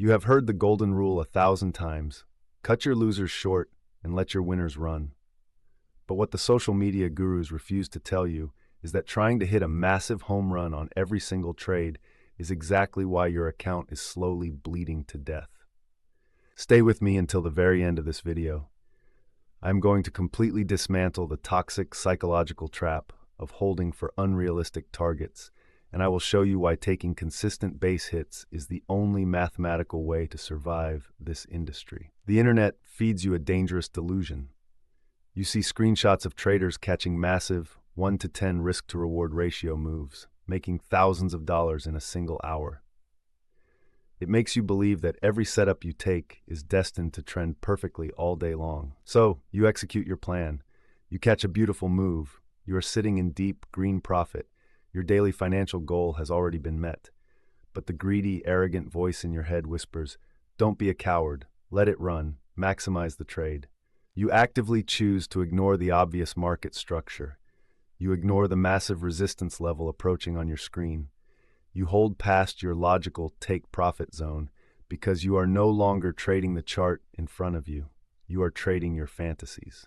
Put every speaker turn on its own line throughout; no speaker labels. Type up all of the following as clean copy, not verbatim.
You have heard the golden rule 1,000 times. Cut your losers short and let your winners run. But what the social media gurus refuse to tell you is that trying to hit a massive home run on every single trade is exactly why your account is slowly bleeding to death. Stay with me until the very end of this video. I'm going to completely dismantle the toxic psychological trap of holding for unrealistic targets, and I will show you why taking consistent base hits is the only mathematical way to survive this industry. The internet feeds you a dangerous delusion. You see screenshots of traders catching massive 1-to-10 risk-to-reward ratio moves, making thousands of dollars in a single hour. It makes you believe that every setup you take is destined to trend perfectly all day long. So, you execute your plan. You catch a beautiful move. You are sitting in deep green profit. Your daily financial goal has already been met. But the greedy, arrogant voice in your head whispers, "Don't be a coward. Let it run. Maximize the trade." You actively choose to ignore the obvious market structure. You ignore the massive resistance level approaching on your screen. You hold past your logical take-profit zone because you are no longer trading the chart in front of you. You are trading your fantasies.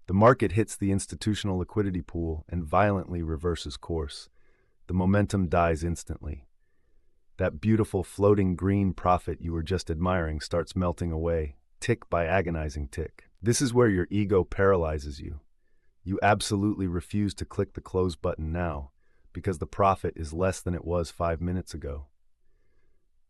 The market hits the institutional liquidity pool and violently reverses course. The momentum dies instantly. That beautiful floating green profit you were just admiring starts melting away, tick by agonizing tick. This is where your ego paralyzes you. You absolutely refuse to click the close button now, because the profit is less than it was 5 minutes ago.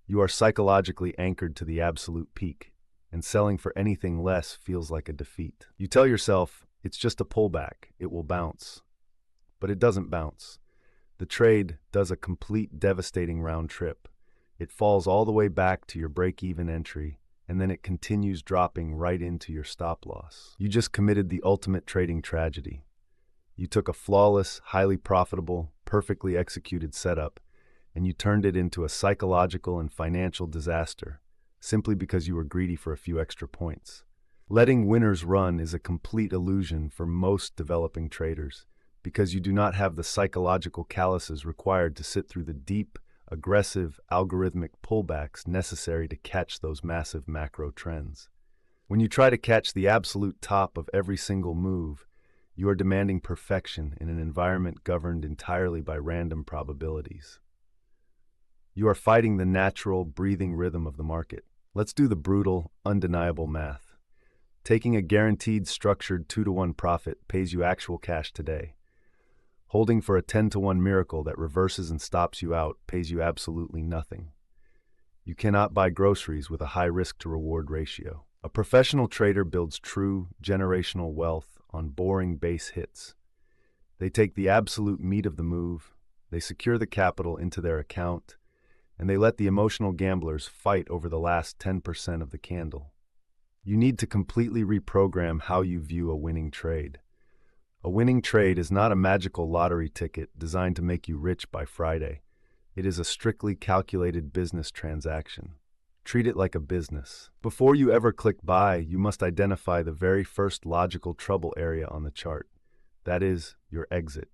You are psychologically anchored to the absolute peak, and selling for anything less feels like a defeat. You tell yourself, it's just a pullback, it will bounce. But it doesn't bounce. The trade does a complete devastating round trip. It falls all the way back to your break-even entry, and then it continues dropping right into your stop loss. You just committed the ultimate trading tragedy. You took a flawless, highly profitable, perfectly executed setup, and you turned it into a psychological and financial disaster, simply because you were greedy for a few extra points. Letting winners run is a complete illusion for most developing traders, because you do not have the psychological calluses required to sit through the deep, aggressive, algorithmic pullbacks necessary to catch those massive macro trends. When you try to catch the absolute top of every single move, you are demanding perfection in an environment governed entirely by random probabilities. You are fighting the natural, breathing rhythm of the market. Let's do the brutal, undeniable math. Taking a guaranteed, structured 2-to-1 profit pays you actual cash today. Holding for a 10-to-1 miracle that reverses and stops you out pays you absolutely nothing. You cannot buy groceries with a high risk-to-reward ratio. A professional trader builds true, generational wealth on boring base hits. They take the absolute meat of the move, they secure the capital into their account, and they let the emotional gamblers fight over the last 10% of the candle. You need to completely reprogram how you view a winning trade. A winning trade is not a magical lottery ticket designed to make you rich by Friday. It is a strictly calculated business transaction. Treat it like a business. Before you ever click buy, you must identify the very first logical trouble area on the chart. That is, your exit.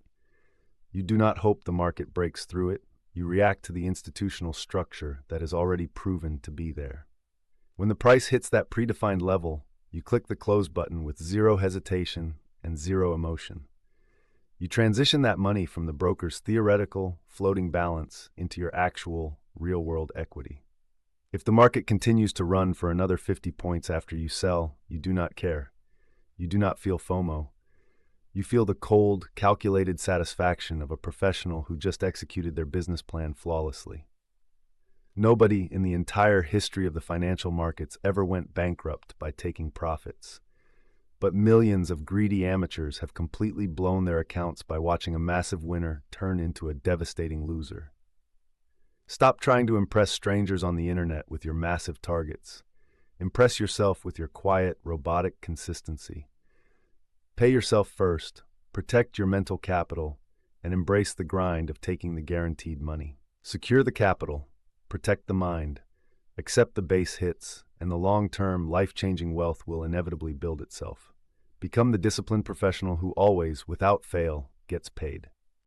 You do not hope the market breaks through it. You react to the institutional structure that is already proven to be there. When the price hits that predefined level, you click the close button with zero hesitation and zero emotion. You transition that money from the broker's theoretical, floating balance into your actual, real-world equity. If the market continues to run for another 50 points after you sell, you do not care. You do not feel FOMO. You feel the cold, calculated satisfaction of a professional who just executed their business plan flawlessly. Nobody in the entire history of the financial markets ever went bankrupt by taking profits. But millions of greedy amateurs have completely blown their accounts by watching a massive winner turn into a devastating loser. Stop trying to impress strangers on the internet with your massive targets. Impress yourself with your quiet, robotic consistency. Pay yourself first, protect your mental capital, and embrace the grind of taking the guaranteed money. Secure the capital, protect the mind, accept the base hits, and the long-term, life-changing wealth will inevitably build itself. Become the disciplined professional who always, without fail, gets paid.